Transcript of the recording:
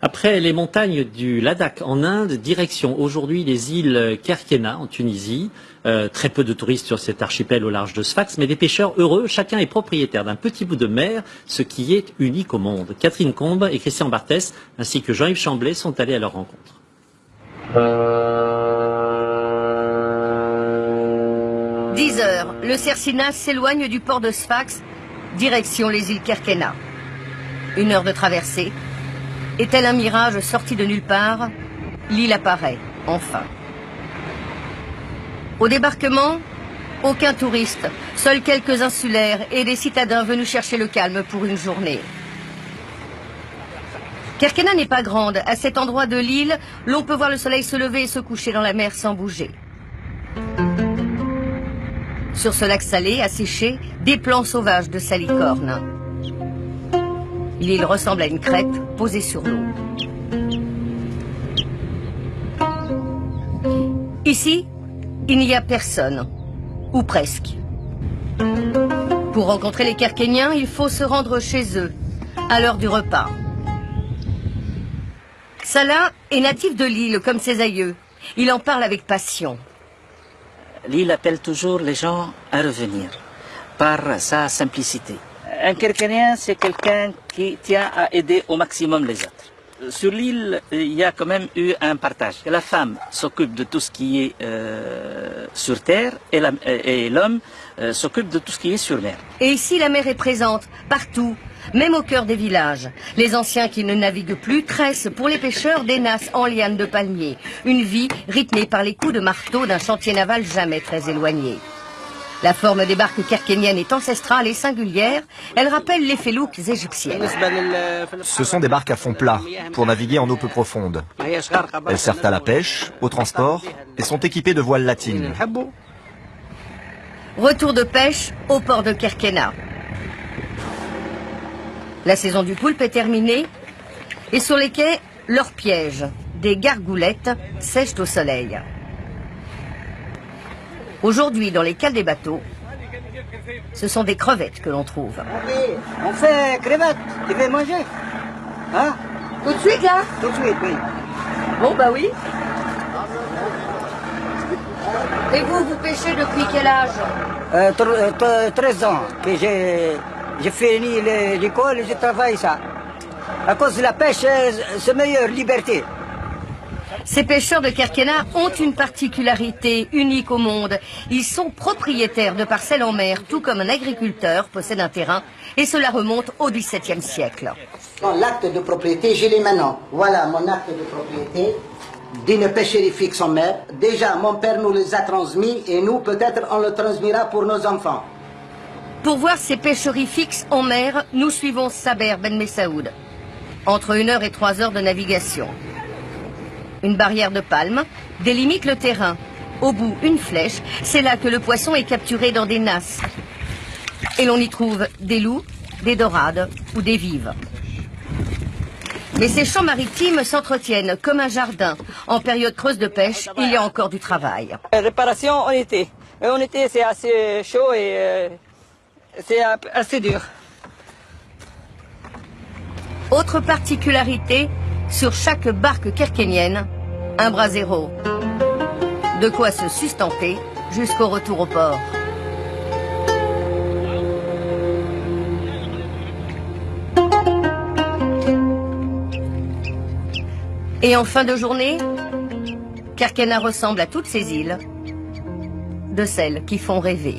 Après les montagnes du Ladakh en Inde, direction aujourd'hui les îles Kerkena en Tunisie. Très peu de touristes sur cet archipel au large de Sfax, mais des pêcheurs heureux. Chacun est propriétaire d'un petit bout de mer, ce qui est unique au monde. Catherine Combe et Christian Barthès, ainsi que Jean-Yves Chamblay, sont allés à leur rencontre. 10 heures, le Cercinas s'éloigne du port de Sfax, direction les îles Kerkena. 1 heure de traversée. Et tel un mirage sorti de nulle part, l'île apparaît, enfin. Au débarquement, aucun touriste, seuls quelques insulaires et des citadins venus chercher le calme pour une journée. Kerkena n'est pas grande. À cet endroit de l'île, l'on peut voir le soleil se lever et se coucher dans la mer sans bouger. Sur ce lac salé, asséché, des plants sauvages de salicorne. L'île ressemble à une crête posée sur l'eau. Ici, il n'y a personne, ou presque. Pour rencontrer les Kerkéniens, il faut se rendre chez eux, à l'heure du repas. Salah est natif de l'île, comme ses aïeux. Il en parle avec passion. L'île appelle toujours les gens à revenir, par sa simplicité. Un Kerkénien, c'est quelqu'un qui tient à aider au maximum les autres. Sur l'île, il y a quand même eu un partage. La femme s'occupe de tout ce qui est sur terre et l'homme s'occupe de tout ce qui est sur mer. Et ici, la mer est présente, partout, même au cœur des villages. Les anciens qui ne naviguent plus tressent pour les pêcheurs des nasses en lianes de palmiers. Une vie rythmée par les coups de marteau d'un chantier naval jamais très éloigné. La forme des barques kerkéniennes est ancestrale et singulière. Elle rappelle les felouks égyptiennes. Ce sont des barques à fond plat, pour naviguer en eau peu profonde. Elles servent à la pêche, au transport, et sont équipées de voiles latines. Retour de pêche au port de Kerkena. La saison du poulpe est terminée, et sur les quais, leur piège, des gargoulettes, sèchent au soleil. Aujourd'hui, dans les cales des bateaux, ce sont des crevettes que l'on trouve. On fait crevettes, tu veux manger? Hein? Tout de suite, là? Tout de suite, oui. Bon, bah oui. Et vous, vous pêchez depuis quel âge? 13 ans que j'ai fini l'école et je travaille ça. À cause de la pêche, c'est meilleure liberté. Ces pêcheurs de Kerkena ont une particularité unique au monde. Ils sont propriétaires de parcelles en mer, tout comme un agriculteur possède un terrain, et cela remonte au XVIIe siècle. L'acte de propriété, je l'ai maintenant. Voilà mon acte de propriété d'une pêcherie fixe en mer. Déjà, mon père nous les a transmis et nous, peut-être, on le transmettra pour nos enfants. Pour voir ces pêcheries fixes en mer, nous suivons Saber Ben Messaoud. Entre 1 heure et 3 heures de navigation. Une barrière de palmes délimite le terrain. Au bout, une flèche, c'est là que le poisson est capturé dans des nasses. Et l'on y trouve des loups, des dorades ou des vives. Mais ces champs maritimes s'entretiennent comme un jardin. En période creuse de pêche, il y a encore du travail. Réparation en été. En été, c'est assez chaud et c'est assez dur. Autre particularité, sur chaque barque kerkénienne, un brasero. De quoi se sustenter jusqu'au retour au port. Et en fin de journée, Kerkena ressemble à toutes ces îles, de celles qui font rêver.